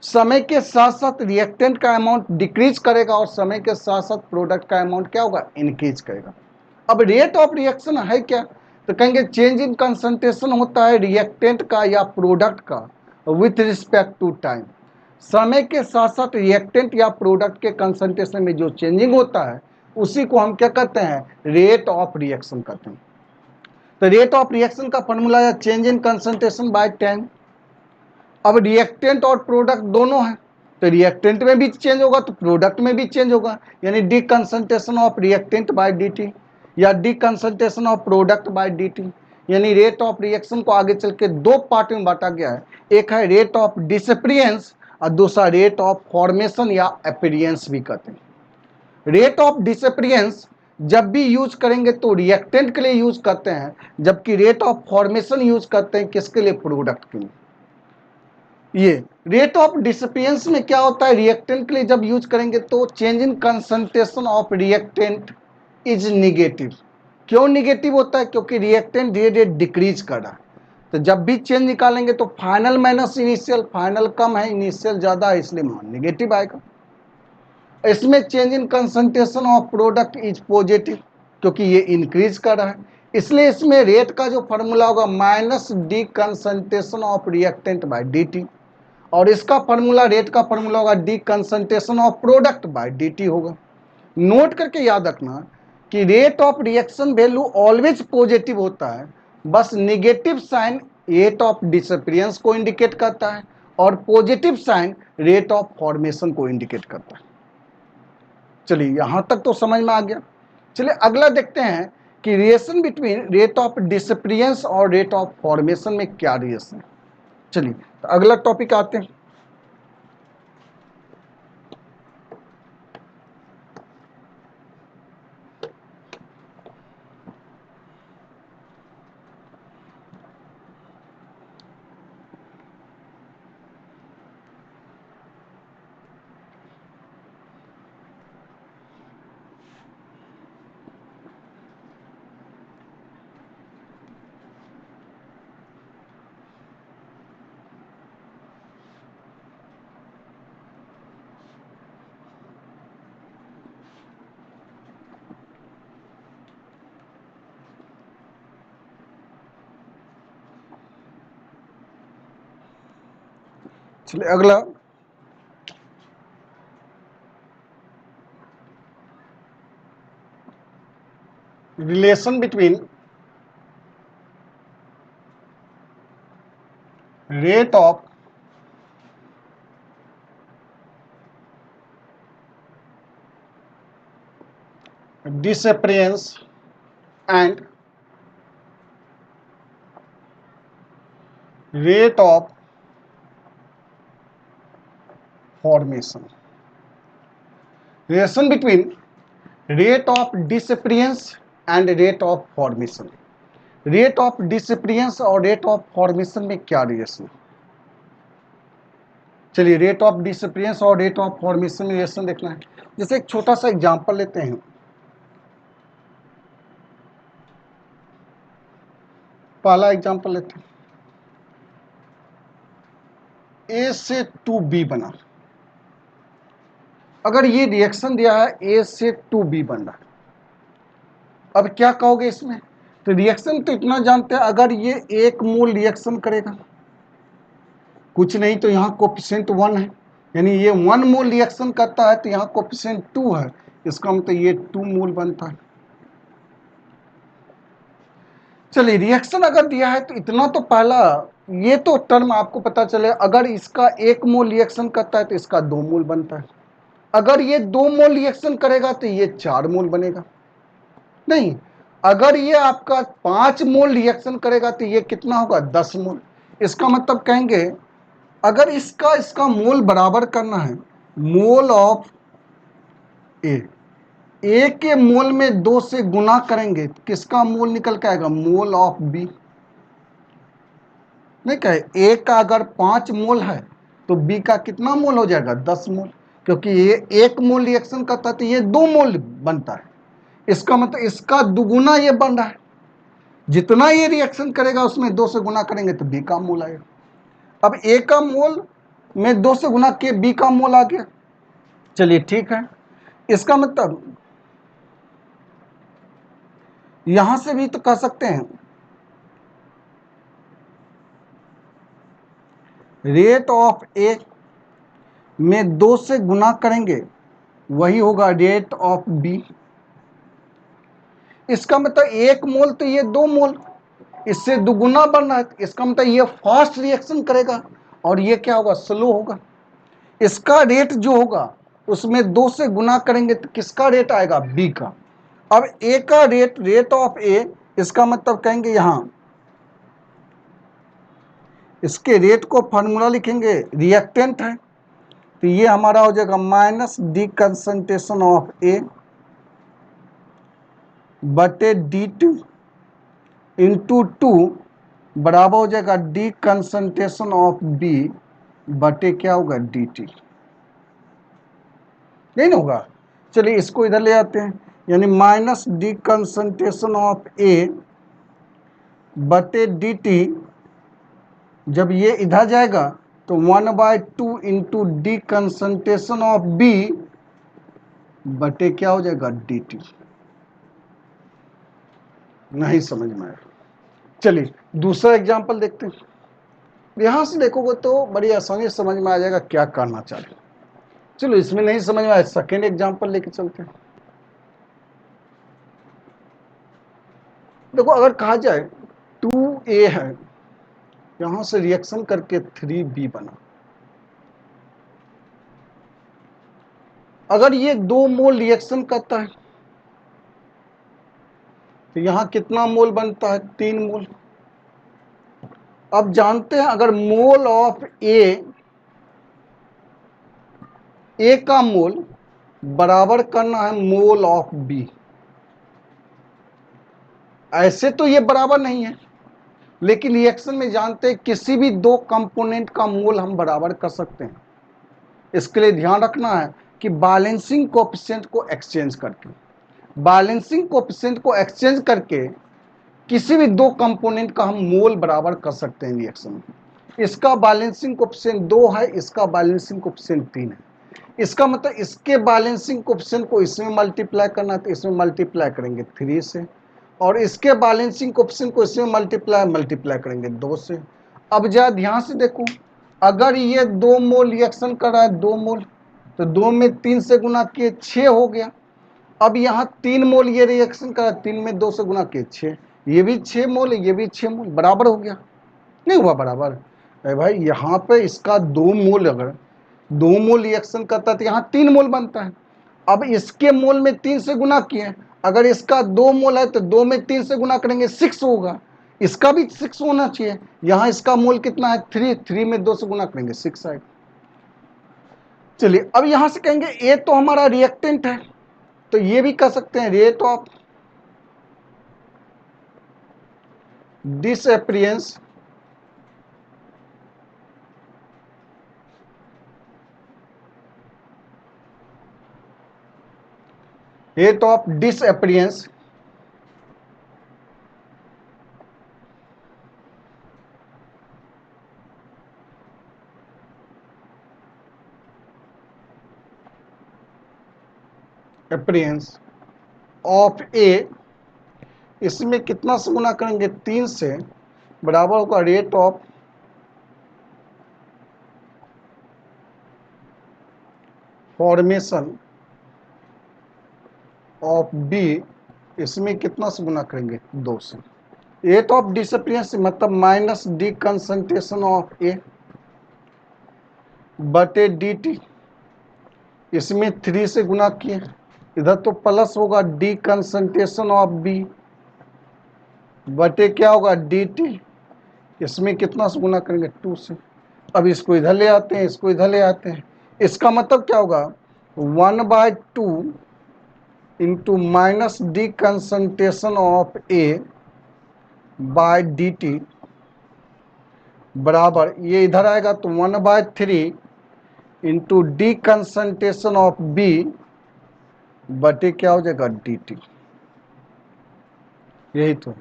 समय के साथ साथ रिएक्टेंट का अमाउंट डिक्रीज करेगा और समय के साथ साथ प्रोडक्ट का अमाउंट क्या होगा, इंक्रीज करेगा। अब रेट ऑफ रिएक्शन है क्या, तो कहेंगे चेंज इन कंसंट्रेशन होता है रिएक्टेंट का या प्रोडक्ट का विथ रिस्पेक्ट टू टाइम। समय के साथ साथ रिएक्टेंट या प्रोडक्ट के कंसंट्रेशन में जो चेंजिंग होता है उसी को हम क्या कहते हैं, रेट ऑफ रिएक्शन कहते हैं। तो रेट ऑफ रिएक्शन का फॉर्मूला है change in concentration by time. अब रिएक्टेंट और प्रोडक्ट दोनों हैं, तो रिएक्टेंट में भी चेंज होगा तो प्रोडक्ट में भी चेंज होगा, यानी D concentration of reactant by dt या D concentration of product by dt। यानी रेट ऑफ रिएक्शन को आगे चल के दो पार्ट में बांटा गया है, एक है रेट ऑफ डिसअपीयरेंस और दूसरा रेट ऑफ फॉर्मेशन या अपीयरेंस भी कहते हैं। रेट ऑफ डिसअपीयरेंस जब भी यूज करेंगे तो रिएक्टेंट के लिए यूज करते हैं, जबकि रेट ऑफ फॉर्मेशन यूज करते हैं किसके लिए, प्रोडक्ट के लिए। ये रेट ऑफ डिसअपीयरेंस में क्या होता है, रिएक्टेंट के लिए जब यूज करेंगे तो change in concentration of reactant is negative. क्यों निगेटिव होता है, क्योंकि रिएक्टेंट धीरे धीरे डिक्रीज कर रहा है। तो जब भी चेंज निकालेंगे तो फाइनल माइनस इनिशियल, फाइनल कम है इनिशियल ज्यादा है, इसलिए मान निगेटिव आएगा। इसमें change in concentration of product is positive, क्योंकि ये इंक्रीज कर रहा है, इसलिए इसमें रेट का जो फॉर्मूला होगा minus D concentration of reactant by dt, और इसका फॉर्मूला, रेट का फॉर्मूला होगा D concentration of product by dt होगा। नोट करके याद रखना कि rate of reaction value always positive होता है, बस negative sign rate of disappearance को इंडिकेट करता है और positive sign rate of formation को इंडिकेट करता है। चलिए यहां तक तो समझ में आ गया। चलिए अगला देखते हैं कि relation between rate of disappearance और रेट ऑफ फॉर्मेशन में क्या रिलेशन है। चलिए तो अगला टॉपिक आते हैं। चलिए अगला relation between rate of disappearance and rate of formation. Relation between rate of disappearance and rate of formation. Rate of disappearance और रेट ऑफ फॉर्मेशन में क्या रिलेशन। चलिए रेट ऑफ डिसअपीयरेंस और रेट ऑफ फॉर्मेशन में relation देखना है। जैसे एक छोटा सा एग्जांपल लेते हैं, पहला एग्जांपल लेते हैं, ए से 2b बना। अगर ये रिएक्शन दिया है ए से 2b बन रहा है, अब क्या कहोगे इसमें, तो रिएक्शन तो इतना जानते हैं, अगर ये 1 मोल रिएक्शन करेगा, कुछ नहीं तो यहाँ कोफिशिएंट 1 है, यानी ये 1 मोल रिएक्शन करता है तो यहाँ कोफिशिएंट 2 है, इसका मतलब ये 2 मोल बनता है। चलिए रिएक्शन अगर दिया है तो इतना तो पहला ये तो टर्म आपको पता चले, अगर इसका 1 मोल रिएक्शन करता है तो इसका 2 मोल बनता है, अगर ये 2 मोल रिएक्शन करेगा तो ये 4 मोल बनेगा। नहीं, अगर ये आपका 5 मोल रिएक्शन करेगा तो ये कितना होगा, 10 मोल। इसका मतलब कहेंगे अगर इसका मोल बराबर करना है मोल ऑफ ए, ए के मोल में 2 से गुना करेंगे, किसका मोल निकल के आएगा? Mole of B. नहीं कहे ए का अगर 5 मोल है तो बी का कितना मोल हो जाएगा? 10 मोल, क्योंकि ये 1 मोल रिएक्शन करता है तो ये 2 मोल बनता है। इसका मतलब इसका दुगुना ये बन रहा है। जितना ये रिएक्शन करेगा उसमें 2 से गुना करेंगे तो बी का मोल आएगा। अब ए का मोल में 2 से गुना किए बी का मोल आ गया। चलिए ठीक है, इसका मतलब यहां से भी तो कह सकते हैं रेट ऑफ ए में 2 से गुना करेंगे वही होगा रेट ऑफ बी। इसका मतलब 1 मोल तो ये 2 मोल, इससे दुगुना बन रहा है। इसका मतलब ये फास्ट रिएक्शन करेगा और ये क्या होगा? स्लो होगा। इसका रेट जो होगा उसमें 2 से गुना करेंगे तो किसका रेट आएगा? बी का। अब ए का रेट, रेट ऑफ ए, इसका मतलब कहेंगे यहां इसके रेट को फॉर्मूला लिखेंगे, रिएक्टेंट है तो ये हमारा हो जाएगा minus D concentration of A बटे डी टू इंटू 2 बराबर हो जाएगा डी कंसंट्रेशन ऑफ बी बटे क्या होगा? D T. नहीं ना होगा? चलिए इसको इधर ले आते हैं, यानी minus D concentration of A बटे डी टी। जब ये इधर जाएगा तो 1/2 into D concentration of B बटे क्या हो जाएगा? D T. नहीं समझ में आया? चलिए दूसरा एग्जाम्पल देखते हैं। यहां से देखोगे तो बड़ी आसानी से समझ में आ जाएगा क्या करना चाहिए। चलो इसमें नहीं समझ में आया, सेकेंड एग्जाम्पल लेके चलते हैं। देखो अगर कहा जाए 2a है, यहां से रिएक्शन करके 3b बना। अगर ये 2 मोल रिएक्शन करता है तो यहां कितना मोल बनता है? 3 मोल। अब जानते हैं अगर मोल ऑफ ए का मोल बराबर करना है मोल ऑफ बी। ऐसे तो ये बराबर नहीं है, लेकिन रिएक्शन में जानते हैं किसी भी 2 कंपोनेंट का मोल हम बराबर कर सकते हैं। इसके लिए ध्यान रखना है कि बैलेंसिंग कोएफिशिएंट को एक्सचेंज करके, बैलेंसिंग कोएफिशिएंट को एक्सचेंज करके किसी भी 2 कंपोनेंट का हम मोल बराबर कर सकते हैं रिएक्शन में। इसका बैलेंसिंग कोएफिशिएंट 2 है, इसका बैलेंसिंग कोएफिशिएंट 3 है। इसका मतलब इसके बैलेंसिंग कोएफिशिएंट को इसमें मल्टीप्लाई करना तो इसमें मल्टीप्लाई करेंगे 3 से, और इसके बैलेंसिंग कोएफिशिएंट को इसमें मल्टीप्लाई करेंगे 2 से। अब जरा ध्यान से देखो, अगर ये 2 मोल रिएक्शन कर रहा है 2 मोल, तो 2 में 3 से गुना किए 6 हो गया। अब यहाँ 3 मोल ये रिएक्शन कर रहा है, 3 में 2 से गुना किए 6, ये भी 6 मोल है, ये भी 6 मोल, बराबर हो गया। नहीं हुआ बराबर? अरे भाई यहाँ पे इसका 2 मोल, अगर 2 मोल रिएक्शन करता है तो यहाँ 3 मोल बनता है। अब इसके मोल में 3 से गुना किए, अगर इसका 2 मोल है तो 2 में 3 से गुना करेंगे 6 होगा, इसका भी 6 होना चाहिए। यहाँ इसका मोल कितना है? 3 में 2 से गुना करेंगे 6 आएगा। चलिए अब यहां से कहेंगे ए तो हमारा रिएक्टेंट है, तो ये भी कह सकते हैं rate of disappearance rate of disappearance appearance of A, इसमें कितना से गुना करेंगे? 3 से, बराबर होगा rate of formation of B, इसमें कितना से गुना करेंगे? 2 से। रेट ऑफ डिसअपियरेंस मतलब minus D concentration of A बटे डी टी, इसमें 3 से गुना किए, इधर तो प्लस होगा डी कंसंट्रेशन ऑफ बी बटे क्या होगा? डी टी, इसमें कितना से गुना करेंगे? 2 से। अब इसको इधर ले आते हैं, इसको इधर ले आते हैं, इसका मतलब क्या होगा? 1/2 into minus D concentration of A by D T बराबर, ये इधर आएगा तो 1/3 into D concentration of B बटे क्या हो जाएगा डी टी। यही तो।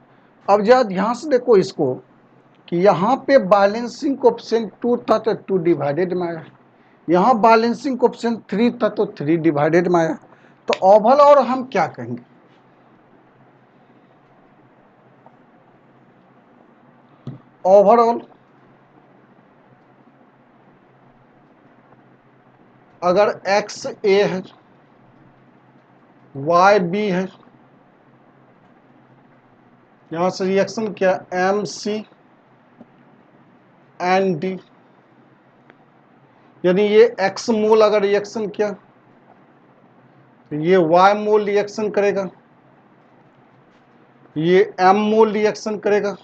अब जरा ध्यान से देखो इसको कि यहाँ पे बैलेंसिंग कोएफिशिएंट 2 था तो 2 डिवाइडेड में आया, यहाँ बैलेंसिंग कोएफिशिएंट 3 था तो 3 डिवाइडेड में आया। तो ओवरऑल हम क्या कहेंगे, ओवरऑल अगर x a है, y b है, यहां से रिएक्शन क्या एम सी एन डी, यानी ये x मोल अगर रिएक्शन किया तो ये y मोल रिएक्शन करेगा, ये m मोल रिएक्शन करेगा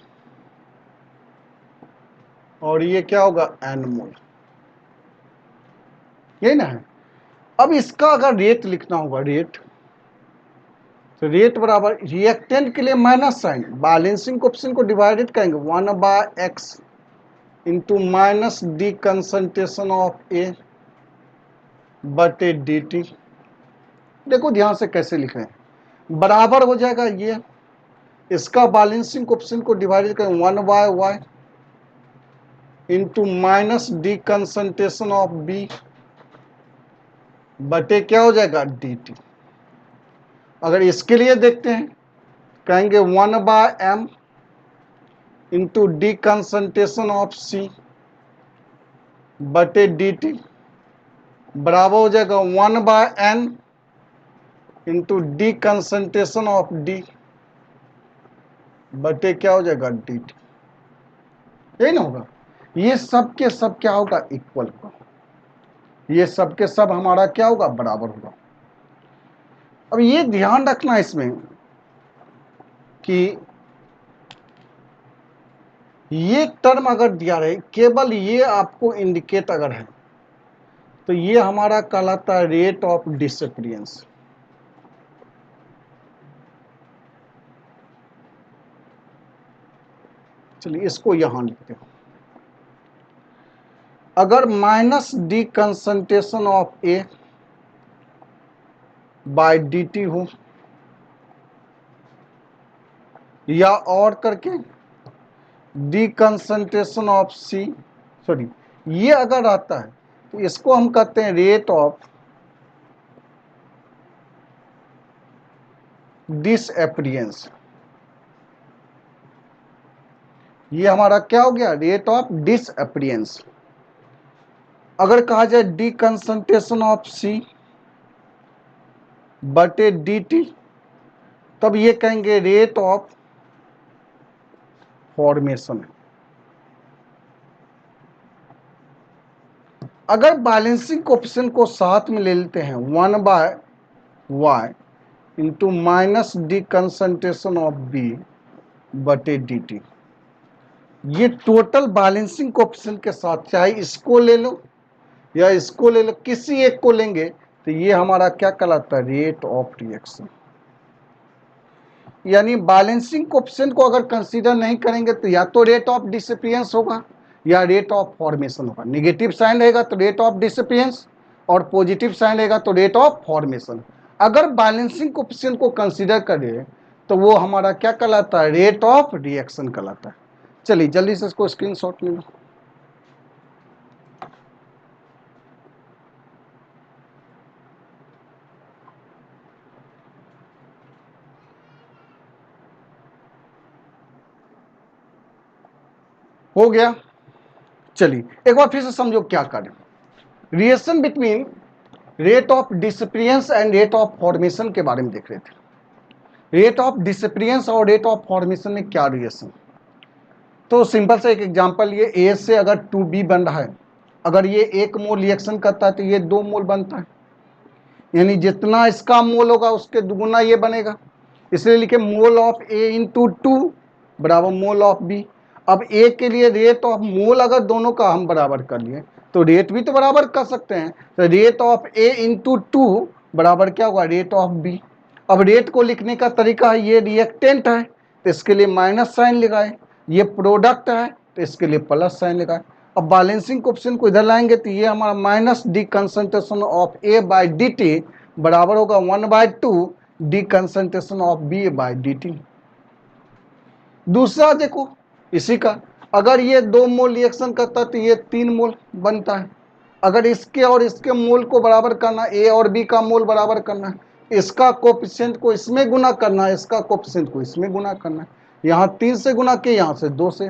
और ये क्या होगा n मोल, यही ना है। अब इसका अगर रेट लिखना होगा, रेट, तो रेट बराबर रिएक्टेंट के लिए माइनस साइन, बैलेंसिंग कोएफिशिएंट को डिवाइडेड करेंगे 1/x into minus D concentration of A बटे डी टी। देखो ध्यान से कैसे लिख रहे हैं, बराबर हो जाएगा ये, इसका बैलेंसिंग कोएफिशिएंट को डिवाइडेड करें 1/y into minus D concentration of B बटे क्या हो जाएगा डी टी। अगर इसके लिए देखते हैं कहेंगे 1/m into D concentration of C बटे डी टी बराबर हो जाएगा 1/n into D concentration of D बटे क्या हो जाएगा डी टी। यही ना होगा, ये सब के सब क्या होगा इक्वल होगा, ये सब के सब हमारा क्या होगा बराबर होगा। अब ये ध्यान रखना इसमें कि ये टर्म अगर दिया रहे, केवल ये आपको इंडिकेट अगर है तो ये हमारा कहलाता है रेट ऑफ डिसअपियरेंस। चलिए इसको यहां लिखते हैं, अगर minus D concentration of A by D T हो या और करके D concentration of C, sorry ये अगर आता है तो इसको हम कहते हैं रेट ऑफ डिसअपियरेंस। ये हमारा क्या हो गया रेट ऑफ डिसअपियरेंस। अगर कहा जाए डी कंसंट्रेशन ऑफ सी बटे डी टी, तब ये कहेंगे रेट ऑफ फॉर्मेशन। अगर बैलेंसिंग कोएफिशिएंट को साथ में ले लेते हैं 1/y into minus D concentration of B बटे डी टी, ये टोटल बैलेंसिंग कोएफिशिएंट के साथ चाहे इसको ले लो या इसको ले लो, किसी एक को लेंगे तो ये हमारा क्या कहलाता है रेट ऑफ रिएक्शन। यानी बैलेंसिंग कोएफिशिएंट को अगर कंसीडर नहीं करेंगे तो या तो रेट ऑफ डिसअपियरेंस होगा या रेट ऑफ फॉर्मेशन होगा। नेगेटिव साइन रहेगा तो रेट ऑफ डिसअपियरेंस और पॉजिटिव साइन रहेगा तो रेट ऑफ फॉर्मेशन। अगर बैलेंसिंग कोएफिशिएंट को कंसीडर करें तो वो हमारा क्या कहलाता है रेट ऑफ रिएक्शन कहलाता है। चलिए जल्दी से इसको स्क्रीनशॉट ले लो। हो गया। चलिए एक बार फिर से समझो क्या करें, relation between rate of disappearance and rate of formation के बारे में देख रहे थे। रेट ऑफ डिसअपियरेंस और रेट ऑफ फॉर्मेशन में क्या रिलेशन, तो सिंपल से एक एग्जांपल, ये ए से अगर 2b बन रहा है, अगर ये 1 मोल रिएक्शन करता है तो ये 2 मोल बनता है, यानी जितना इसका मोल होगा उसके दुगुना ये बनेगा, इसलिए लिखे मोल ऑफ ए इंटू 2 बराबर मोल ऑफ बी। अब ए के लिए रेट ऑफ मोल अगर दोनों का हम बराबर कर लिए तो रेट भी तो बराबर कर सकते हैं, तो रेट ऑफ ए इंटू 2 बराबर क्या होगा रेट ऑफ बी। अब रेट को लिखने का तरीका है, ये रिएक्टेंट है तो इसके लिए माइनस साइन लगाए, ये प्रोडक्ट है तो इसके लिए प्लस साइन लगाए। अब बैलेंसिंग कोएफिशिएंट को इधर लाएंगे तो ये हमारा minus D concentration of A by D T बराबर होगा 1/2 D concentration of B by D T. दूसरा देखो इसी का, अगर ये 2 मोल रिएक्शन करता है तो ये 3 मोल बनता है। अगर इसके और इसके मोल को बराबर करना, ए और बी का मोल बराबर करना है, इसका कोएफिशिएंट को इसमें गुना करना है, इसका कोएफिशिएंट को इसमें गुना करना है। यहाँ 3 से गुना किए, यहाँ से 2 से।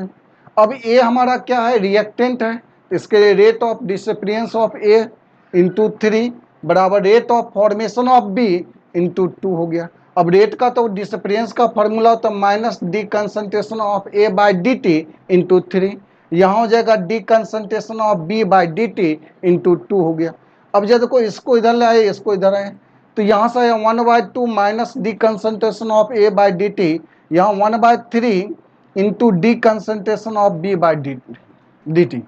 अब ए हमारा क्या है, रिएक्टेंट है, तो इसके लिए rate of disappearance of A into 3 बराबर rate of formation of B into 2 हो गया। अब रेट का तो डिसअपियरेंस का फॉर्मूला होता है minus D concentration of A by D T into 3, यहाँ हो जाएगा D concentration of B by D T into 2 हो गया। अब जब देखो इसको इधर लाए, इसको इधर आए, तो यहाँ से 1/2 minus D concentration of A by D T, यहाँ 1/3 into D concentration of B by D T.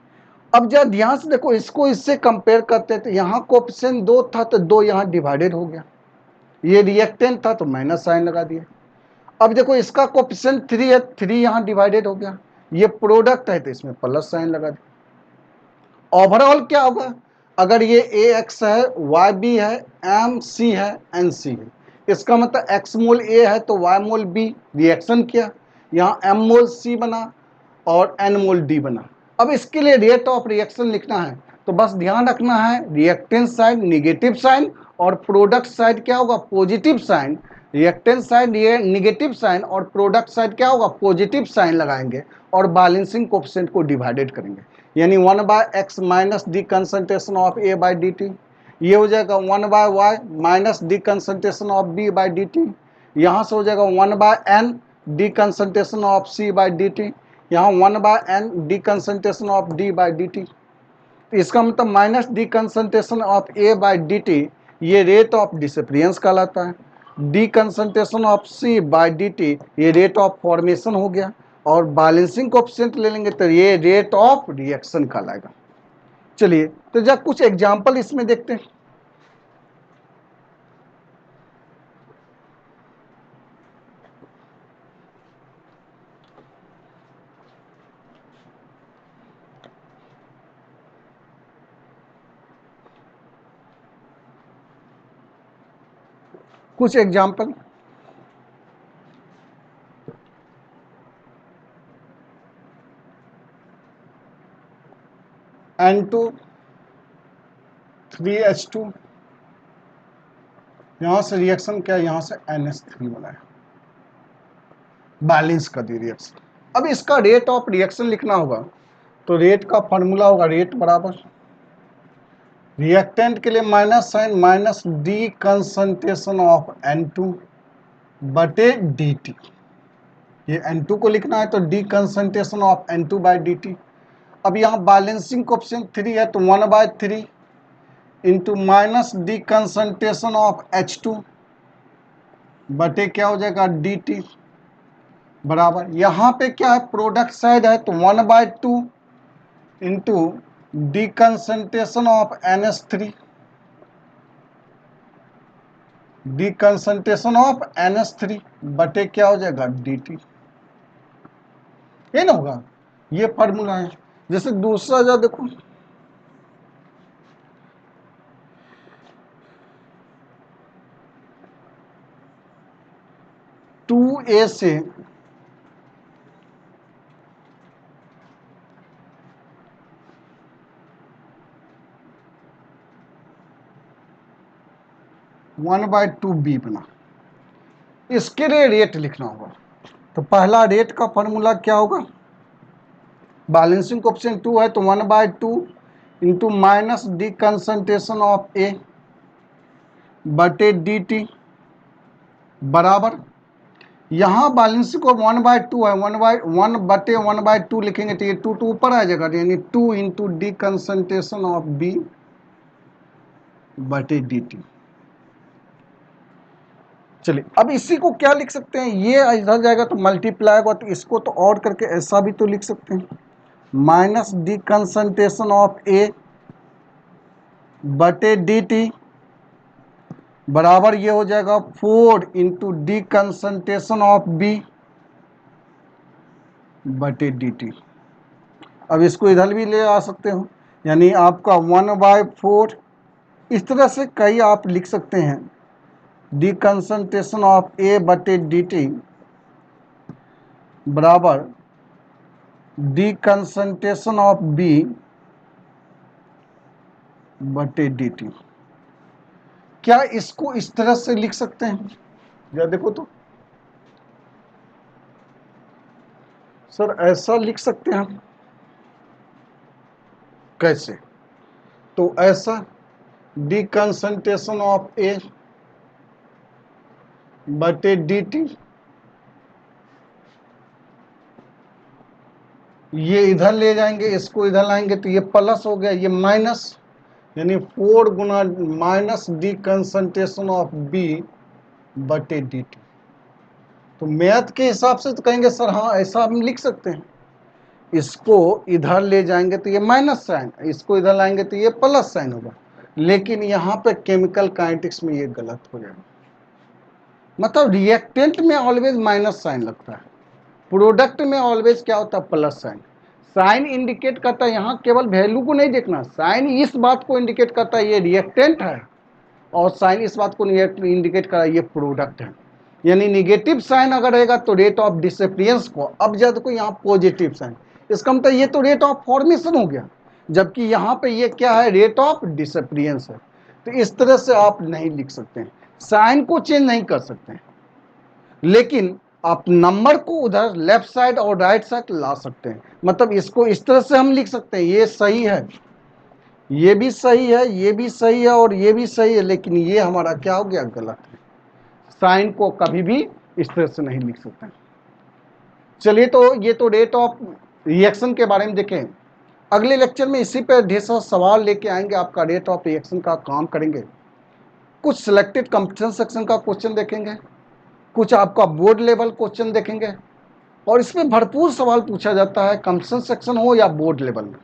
अब जब ध्यान से देखो इसको इससे कंपेयर करते तो यहाँ कोएफिशिएंट 2 था तो 2 यहाँ डिवाइडेड हो गया, ये रिएक्टेंट था तो माइनस साइन लगा दिया। अब देखो इसका कोएफिशिएंट 3 है, 3 यहाँ डिवाइडेड हो गया, ये प्रोडक्ट है तो इसमें प्लस साइन लगा दिया। ओवरऑल क्या होगा, अगर ये ए एक्स है, वाई बी है, एम सी है, एन सी है, इसका मतलब एक्स मोल ए है तो वाई मोल बी रिएक्शन किया, यहाँ एम मोल सी बना और एन मोल डी बना। अब इसके लिए रेट ऑफ रिएक्शन लिखना है तो बस ध्यान रखना है रिएक्टेंट साइड निगेटिव साइन और प्रोडक्ट साइड क्या होगा, पॉजिटिव साइन। रिएक्टेंट साइड ये निगेटिव साइन और प्रोडक्ट साइड क्या होगा, पॉजिटिव साइन लगाएंगे और बैलेंसिंग कोएफिशिएंट को डिवाइडेड करेंगे, यानी 1/x minus D concentration of A by D T, ये हो जाएगा 1/y minus D concentration of B by D T, यहाँ से हो जाएगा 1/n D concentration of C by D T, यहाँ 1/n D concentration of D by D T. इसका मतलब minus D concentration of A by D T ये rate of disappearance कहलाता है, D concentration of C by D T ये rate of formation हो गया, और बैलेंसिंग कोएफिशिएंट ले लेंगे तो ये रेट ऑफ रिएक्शन कहलाएगा। चलिए तो जब कुछ एग्जांपल इसमें देखते हैं। कुछ एग्जांपल, N2 3H2, यहां से रिएक्शन क्या, यहां से NH3 बनाया, बैलेंस कर दी रिएक्शन। अब इसका रेट ऑफ रिएक्शन लिखना होगा तो रेट का फॉर्मूला होगा रेट बराबर रिएक्टेंट के लिए minus sign minus D concentration of N2 बटे डी टी, ये N2 को लिखना है तो D concentration of N2 by D T. अब यहाँ बैलेंसिंग कोएफिशिएंट 3 है तो 1/3 into minus D concentration of H2 बटे क्या हो जाएगा डी टी बराबर, यहाँ पे क्या है प्रोडक्ट साइड है तो 1/2 into D concentration of NH3 D concentration of NH3 बटे क्या हो जाएगा डी टी, ये ना होगा, ये फॉर्मूला है। जैसे दूसरा जो देखो 2A से 1/2B बना, इसके लिए रेट लिखना होगा तो पहला रेट का फॉर्मूला क्या होगा, बैलेंसिंग कोएफिशिएंट 2 है तो 1/2 into minus D concentration of A बटे डी टी बराबर, यहाँ बैलेंसिंग को 1/2 है, 1 बटे 1/2 लिखेंगे तो ये 2 ऊपर आ जाएगा, यानी 2 into D concentration of B बटे डी टी। चलिए अब इसी को क्या लिख सकते हैं, ये इधर जाएगा तो मल्टीप्लाई होगा, तो इसको तो और करके ऐसा भी तो लिख सकते हैं minus D concentration of A बटे डी टी बराबर ये हो जाएगा 4 into D concentration of B बटे डी टी। अब इसको इधर भी ले आ सकते हो, यानी आपका 1/4, इस तरह से कई आप लिख सकते हैं। डी कंसंट्रेशन ऑफ ए बटे डी टी बराबर डी कंसंट्रेशन ऑफ बी बटे डी टी। क्या इसको इस तरह से लिख सकते हैं? या देखो तो सर, ऐसा लिख सकते हैं हम? कैसे? तो ऐसा डी कंसंट्रेशन ऑफ ए बटे डी टी, ये इधर ले जाएंगे, इसको इधर लाएंगे तो ये प्लस हो गया, ये माइनस, यानी 4 गुना minus D concentration of B बटे डी टी। तो मैथ के हिसाब से तो कहेंगे सर हाँ ऐसा हम लिख सकते हैं। इसको इधर ले जाएंगे तो ये माइनस साइन, इसको इधर लाएंगे तो ये प्लस साइन होगा, लेकिन यहाँ पे केमिकल काइनेटिक्स में ये गलत हो जाएगा। मतलब रिएक्टेंट में ऑलवेज माइनस साइन लगता है, प्रोडक्ट में ऑलवेज क्या होता है? Plus sign. साइन इंडिकेट करता है, यहाँ केवल वैल्यू को नहीं देखना, साइन इस बात को इंडिकेट करता है ये रिएक्टेंट है, और साइन इस बात को इंडिकेट कर रहा है ये प्रोडक्ट है। यानी निगेटिव साइन अगर रहेगा तो रेट ऑफ डिसअपियरेंस को, अब जब को यहाँ पॉजिटिव साइन, इसका मतलब ये तो रेट ऑफ फॉर्मेशन हो गया, जबकि यहाँ पे ये क्या है? रेट ऑफ डिसअपियरेंस है। तो इस तरह से आप नहीं लिख सकते हैं, साइन को चेंज नहीं कर सकते हैं, लेकिन आप नंबर को उधर लेफ्ट साइड और राइट साइड ला सकते हैं। मतलब इसको इस तरह से हम लिख सकते हैं, ये सही है, ये भी सही है, ये भी सही है और ये भी सही है, लेकिन ये हमारा क्या हो गया? गलत है। साइन को कभी भी इस तरह से नहीं लिख सकते। चलिए, तो ये तो रेट ऑफ रिएक्शन के बारे में देखें। अगले लेक्चर में इसी पे ढेर सारा सवाल लेके आएंगे, आपका रेट ऑफ रिएक्शन का काम करेंगे, कुछ सिलेक्टेड कंपटीशन सेक्शन का क्वेश्चन देखेंगे, कुछ आपका बोर्ड लेवल क्वेश्चन देखेंगे, और इसमें भरपूर सवाल पूछा जाता है, कंपटीशन सेक्शन हो या बोर्ड लेवल में।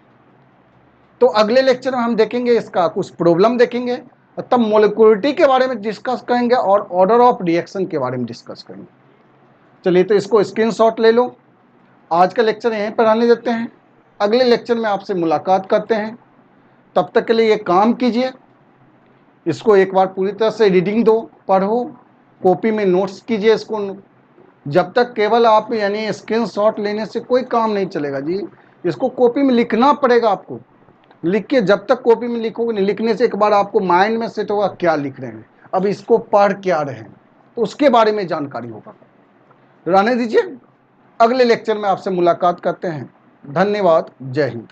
तो अगले लेक्चर में हम देखेंगे इसका कुछ प्रॉब्लम देखेंगे, तब मोलिकुलरिटी के बारे में डिस्कस करेंगे और ऑर्डर ऑफ रिएक्शन के बारे में डिस्कस करेंगे। चलिए, तो इसको स्क्रीनशॉट ले लो। आज का लेक्चर यहीं पर आने देते हैं, अगले लेक्चर में आपसे मुलाकात करते हैं। तब तक के लिए ये काम कीजिए, इसको एक बार पूरी तरह से रीडिंग दो, पढ़ो, कॉपी में नोट्स कीजिए इसको। जब तक केवल आप यानी स्क्रीनशॉट लेने से कोई काम नहीं चलेगा जी, इसको कॉपी में लिखना पड़ेगा आपको। लिख के जब तक कॉपी में लिखोगे नहीं, लिखने से एक बार आपको माइंड में सेट होगा क्या लिख रहे हैं, अब इसको पढ़ क्या रहे हैं, तो उसके बारे में जानकारी होगा। रहने दीजिए, अगले लेक्चर में आपसे मुलाकात करते हैं। धन्यवाद, जय हिंद।